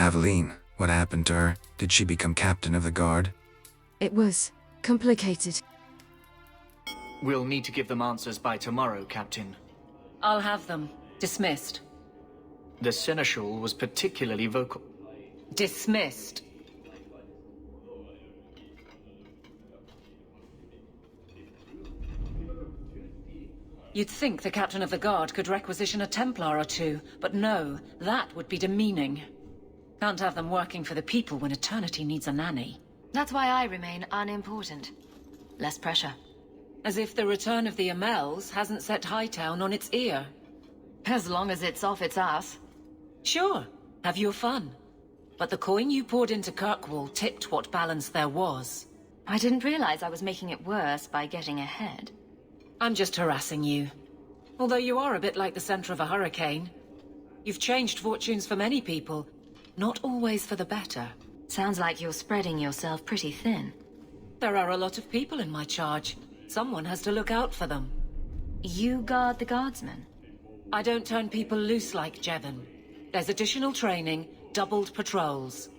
Aveline, what happened to her? Did she become captain of the guard? It was complicated. We'll need to give them answers by tomorrow, Captain. I'll have them. Dismissed. The Seneschal was particularly vocal. Dismissed. You'd think the captain of the guard could requisition a Templar or two, but no, that would be demeaning. Can't have them working for the people when eternity needs a nanny. That's why I remain unimportant. Less pressure. As if the return of the Amels hasn't set Hightown on its ear. As long as it's off its ass. Sure, have your fun. But the coin you poured into Kirkwall tipped what balance there was. I didn't realize I was making it worse by getting ahead. I'm just harassing you. Although you are a bit like the center of a hurricane. You've changed fortunes for many people, not always for the better. Sounds like you're spreading yourself pretty thin. There are a lot of people in my charge. Someone has to look out for them. You guard the guardsmen? I don't turn people loose like Jevon. There's additional training, doubled patrols.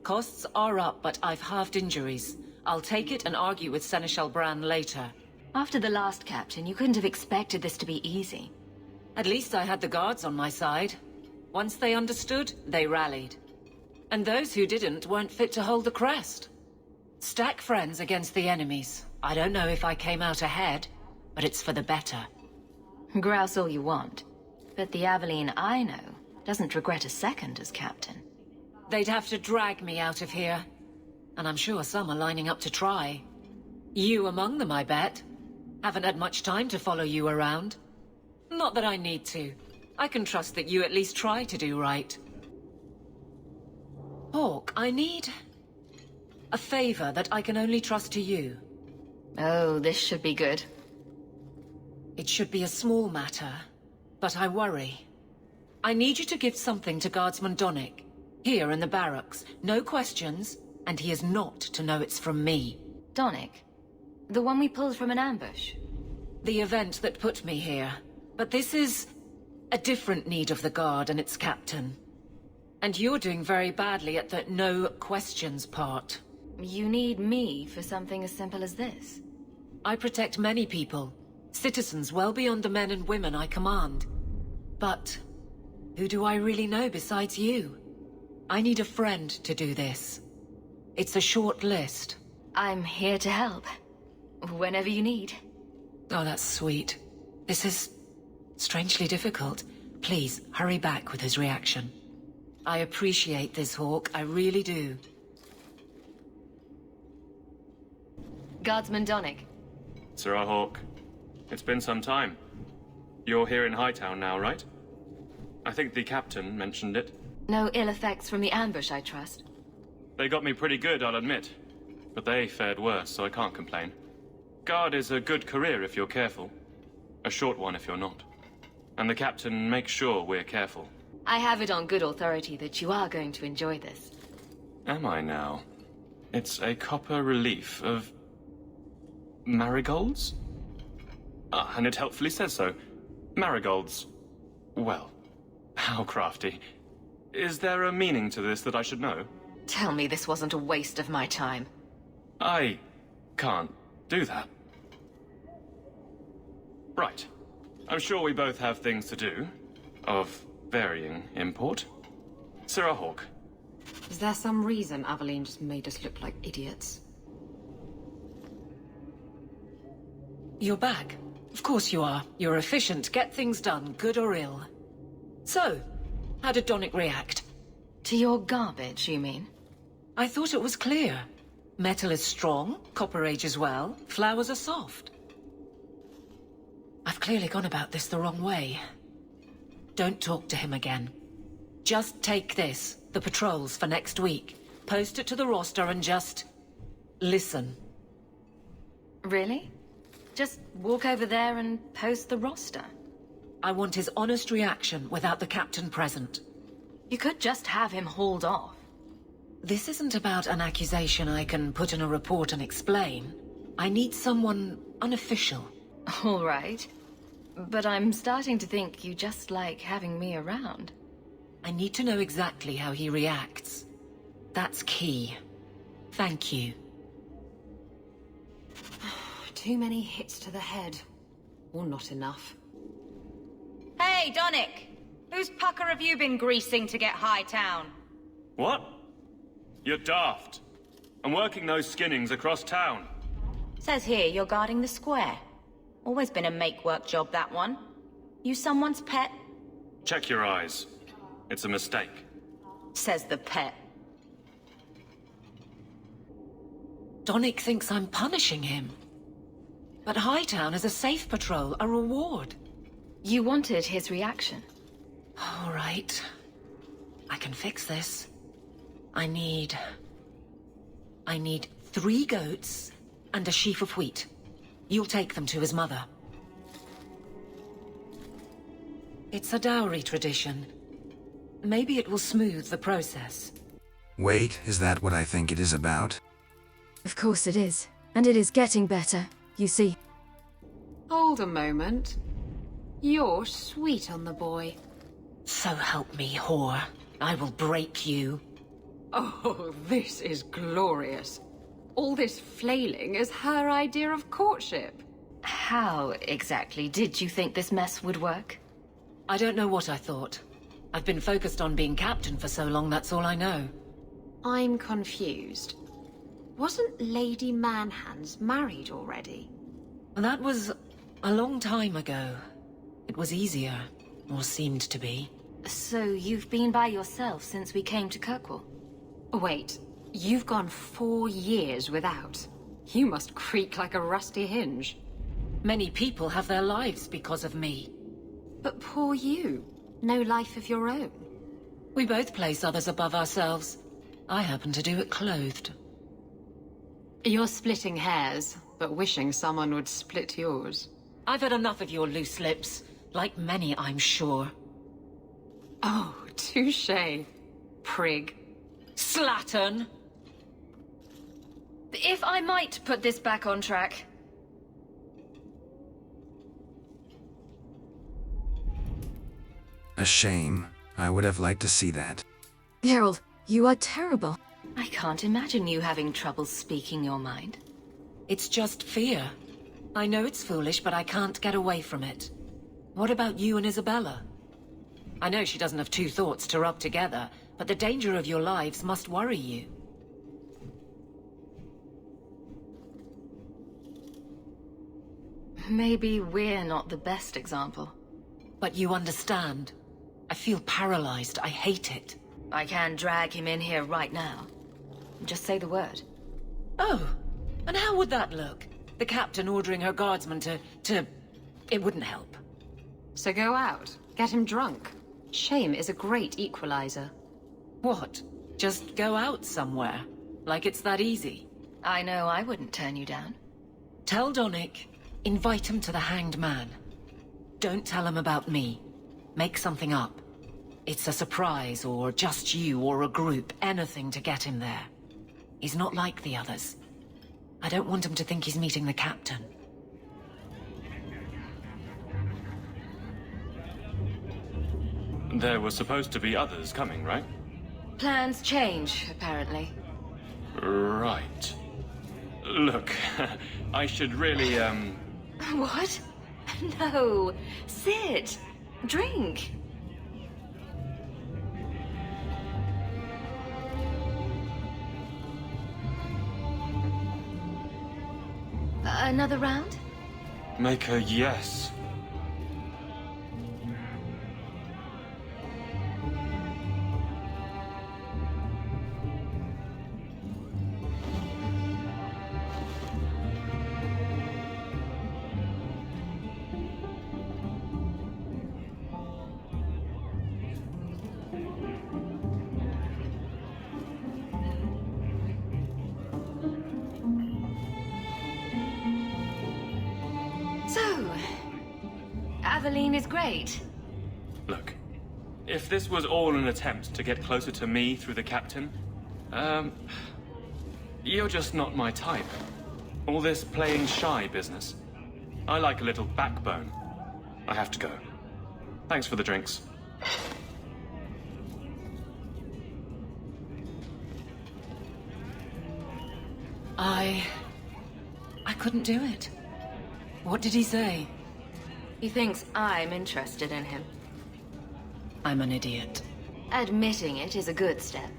Costs are up, but I've halved injuries. I'll take it and argue with Seneschal Bran later. After the last captain, you couldn't have expected this to be easy. At least I had the guards on my side. Once they understood, they rallied. And those who didn't weren't fit to hold the crest. Stack friends against the enemies. I don't know if I came out ahead, but it's for the better. Grouse all you want. But the Aveline I know doesn't regret a second as captain. They'd have to drag me out of here. And I'm sure some are lining up to try. You among them, I bet. Haven't had much time to follow you around. Not that I need to. I can trust that you at least try to do right. Hawke, I need a favor that I can only trust to you. Oh, this should be good. It should be a small matter, but I worry. I need you to give something to Guardsman Donnic, here in the barracks. No questions, and he is not to know it's from me. Donnic? The one we pulled from an ambush? The event that put me here. But this is a different need of the Guard and its captain. And you're doing very badly at the no questions part. You need me for something as simple as this? I protect many people. Citizens well beyond the men and women I command. But who do I really know besides you? I need a friend to do this. It's a short list. I'm here to help. Whenever you need. Oh, that's sweet. This is strangely difficult. Please, hurry back with his reaction. I appreciate this, Hawke. I really do. Guardsman Donnic. Sir Hawke. It's been some time. You're here in Hightown now, right? I think the captain mentioned it. No ill effects from the ambush, I trust. They got me pretty good, I'll admit. But they fared worse, so I can't complain. Guard is a good career if you're careful. A short one if you're not. And the captain makes sure we're careful. I have it on good authority that you are going to enjoy this. Am I now? It's a copper relief of marigolds? Ah, and it helpfully says so. Marigolds. Well, how crafty. Is there a meaning to this that I should know? Tell me this wasn't a waste of my time. I can't do that. Right. I'm sure we both have things to do, of varying import. Sir Hawke. Is there some reason Aveline just made us look like idiots? You're back. Of course you are. You're efficient, get things done, good or ill. So, how did Donnic react? To your garbage, you mean? I thought it was clear. Metal is strong, copper ages well, flowers are soft. I've clearly gone about this the wrong way. Don't talk to him again. Just take this, the patrols for next week. Post it to the roster and just listen. Really? Just walk over there and post the roster? I want his honest reaction without the captain present. You could just have him hauled off. This isn't about an accusation I can put in a report and explain. I need someone unofficial. All right. But I'm starting to think you just like having me around. I need to know exactly how he reacts. That's key. Thank you. Too many hits to the head. Or not enough. Hey, Donnick! Whose pucker have you been greasing to get Hightown? What? You're daft. I'm working those skinnings across town. Says here you're guarding the square. Always been a make-work job, that one. You someone's pet? Check your eyes. It's a mistake. Says the pet. Donnick thinks I'm punishing him. But Hightown is a safe patrol, a reward. You wanted his reaction. All right. I can fix this. I need 3 goats and a sheaf of wheat. You'll take them to his mother. It's a dowry tradition. Maybe it will smooth the process. Wait, is that what I think it is about? Of course it is. And it is getting better, you see. Hold a moment. You're sweet on the boy. So help me, whore. I will break you. Oh, this is glorious. All this flailing is her idea of courtship. How exactly did you think this mess would work? I don't know what I thought. I've been focused on being captain for so long, that's all I know. I'm confused. Wasn't Lady Manhands married already? That was a long time ago. It was easier, or seemed to be. So you've been by yourself since we came to Kirkwall? Wait, you've gone 4 years without. You must creak like a rusty hinge. Many people have their lives because of me. But poor you. No life of your own. We both place others above ourselves. I happen to do it clothed. You're splitting hairs, but wishing someone would split yours. I've had enough of your loose lips. Like many, I'm sure. Oh, touché. Prig. Slattern! If I might put this back on track. A shame. I would have liked to see that. Geralt, you are terrible. I can't imagine you having trouble speaking your mind. It's just fear. I know it's foolish, but I can't get away from it. What about you and Isabella? I know she doesn't have 2 thoughts to rub together, but the danger of your lives must worry you. Maybe we're not the best example. But you understand. I feel paralyzed. I hate it. I can drag him in here right now. Just say the word. Oh, and how would that look? The captain ordering her guardsmen to... It wouldn't help. So go out. Get him drunk. Shame is a great equalizer. What? Just go out somewhere? Like it's that easy? I know I wouldn't turn you down. Tell Donnick, invite him to the Hanged Man. Don't tell him about me. Make something up. It's a surprise, or just you, or a group, anything to get him there. He's not like the others. I don't want him to think he's meeting the captain. There were supposed to be others coming, right? Plans change, apparently. Right. Look, I should really, What? No. Sit. Drink. Another round? make a yes. So, Aveline is great. Look, if this was all an attempt to get closer to me through the captain, you're just not my type. All this playing shy business. I like a little backbone. I have to go. Thanks for the drinks. I couldn't do it. What did he say? He thinks I'm interested in him. I'm an idiot. Admitting it is a good step.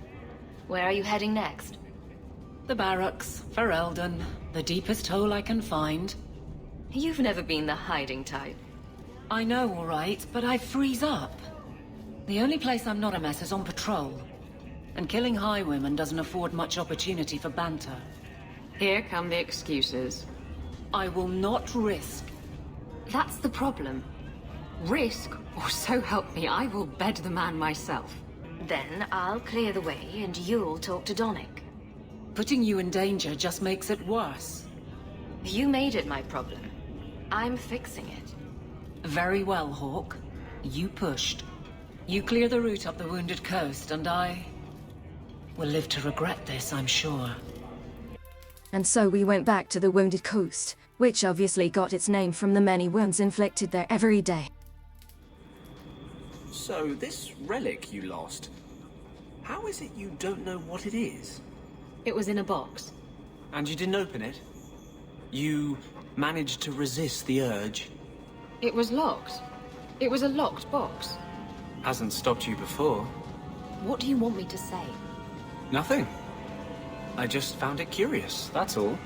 Where are you heading next? The barracks, for Eldon. The deepest hole I can find. You've never been the hiding type. I know, all right, but I freeze up. The only place I'm not a mess is on patrol. And killing highwaymen doesn't afford much opportunity for banter. Here come the excuses. I will not risk. That's the problem. Risk, or so help me, I will bed the man myself. Then I'll clear the way and you'll talk to Donick. Putting you in danger just makes it worse. You made it my problem. I'm fixing it. Very well, Hawke. You pushed. You clear the route up the Wounded Coast, and I will live to regret this, I'm sure. And so we went back to the Wounded Coast, which obviously got its name from the many wounds inflicted there every day. So, this relic you lost, how is it you don't know what it is? It was in a box. And you didn't open it? You managed to resist the urge? It was locked. It was a locked box. Hasn't stopped you before. What do you want me to say? Nothing. I just found it curious, that's all.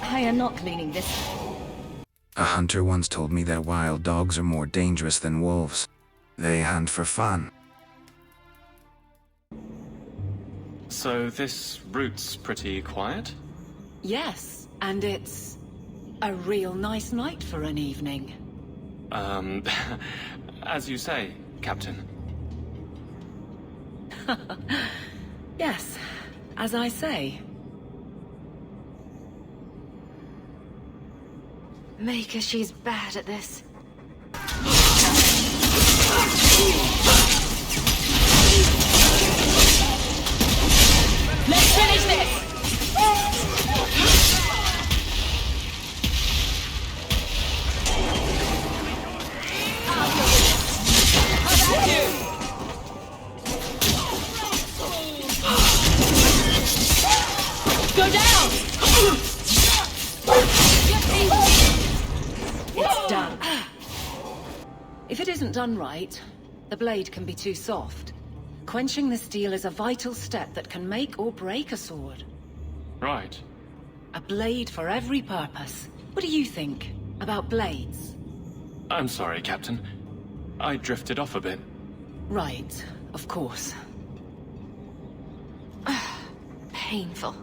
I am not cleaning this. A hunter once told me that wild dogs are more dangerous than wolves. They hunt for fun. So this route's pretty quiet? Yes, and it's a real nice night for an evening. As you say, Captain. Yes, as I say. Maker, she's bad at this. Let's finish this! Go down! It's done. If it isn't done right, the blade can be too soft. Quenching the steel is a vital step that can make or break a sword. Right. A blade for every purpose. What do you think about blades? I'm sorry, Captain. I drifted off a bit. Right, of course. Painful.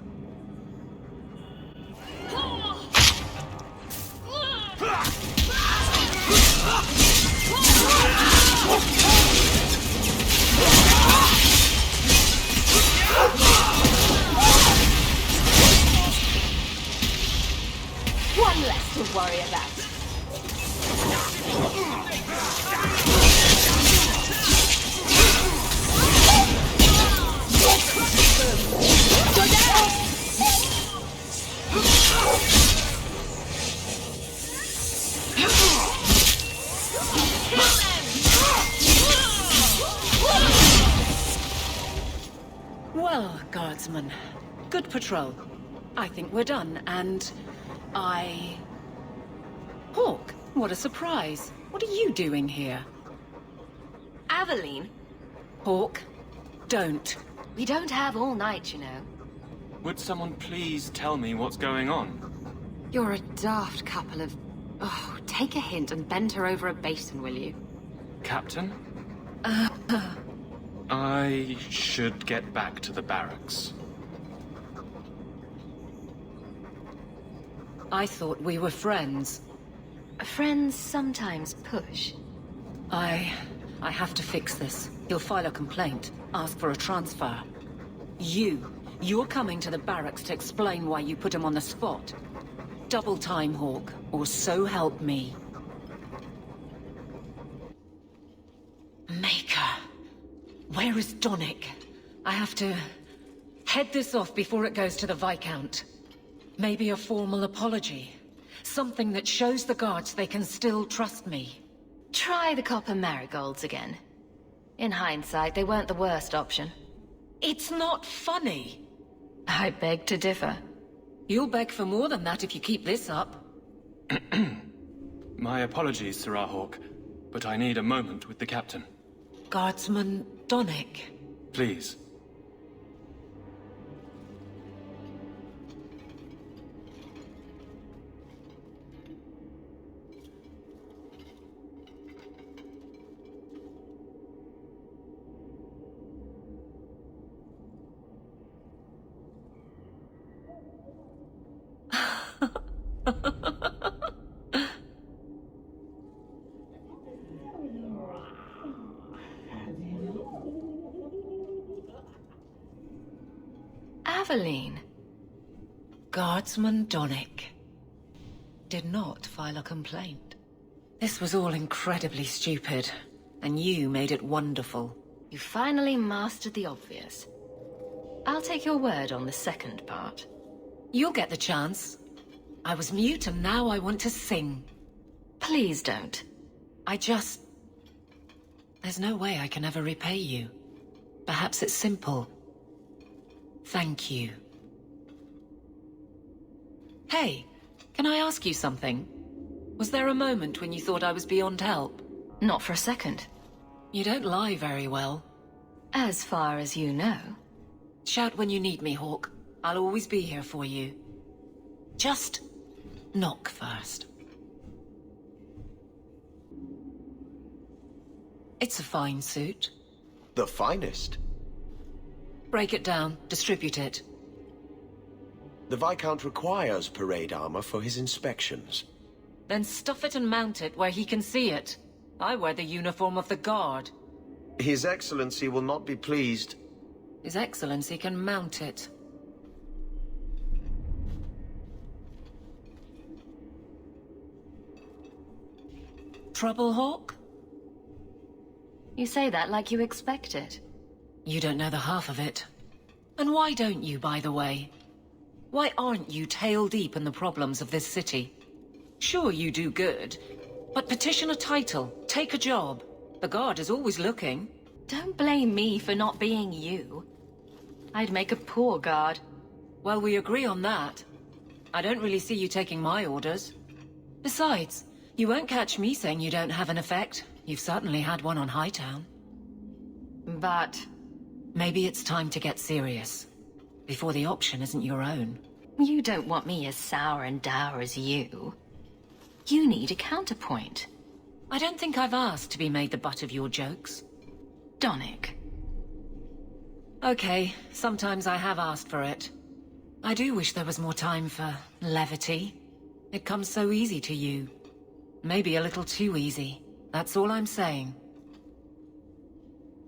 One less to worry about. Go down! Well, guardsmen, good patrol. I think we're done, and Hawke, what a surprise. What are you doing here? Aveline, Hawke, don't. we don't have all night, you know. Would someone please tell me what's going on? You're a daft couple of... Oh, take a hint and bend her over a basin, will you? Captain? I should get back to the barracks. I thought we were friends. Friends sometimes push. I I have to fix this. He'll file a complaint, ask for a transfer. You're coming to the barracks to explain why you put him on the spot. Double time, Hawke, or so help me. Maker. Where is Donnic? I have to head this off before it goes to the Viscount. Maybe a formal apology. Something that shows the guards they can still trust me. Try the copper marigolds again. In hindsight, they weren't the worst option. It's not funny. I beg to differ. You'll beg for more than that if you keep this up. My apologies, Sir Hawke, but I need a moment with the captain. Guardsman Donnic. Please. Aveline. Guardsman Donnic did not file a complaint. This was all incredibly stupid, and you made it wonderful. You finally mastered the obvious. I'll take your word on the second part. You'll get the chance. I was mute and now I want to sing. Please don't. There's no way I can ever repay you. Perhaps it's simple. Thank you. Hey, can I ask you something? Was there a moment when you thought I was beyond help? Not for a second. You don't lie very well. As far as you know. Shout when you need me, Hawke. I'll always be here for you. Just knock first. It's a fine suit. The finest. Break it down, distribute it. The Viscount requires parade armor for his inspections. Then stuff it and mount it where he can see it. I wear the uniform of the Guard. His Excellency will not be pleased. His Excellency can mount it. Trouble, Hawke? You say that like you expect it. You don't know the half of it. And why don't you, by the way? Why aren't you tail deep in the problems of this city? Sure, you do good, but petition a title, take a job. The Guard is always looking. Don't blame me for not being you. I'd make a poor guard. Well, we agree on that. I don't really see you taking my orders. Besides, you won't catch me saying you don't have an effect. You've certainly had one on Hightown. But... maybe it's time to get serious. Before the option isn't your own. you don't want me as sour and dour as you. You need a counterpoint. I don't think I've asked to be made the butt of your jokes. Donnic. Okay, sometimes I have asked for it. I do wish there was more time for levity. It comes so easy to you. Maybe a little too easy. That's all I'm saying.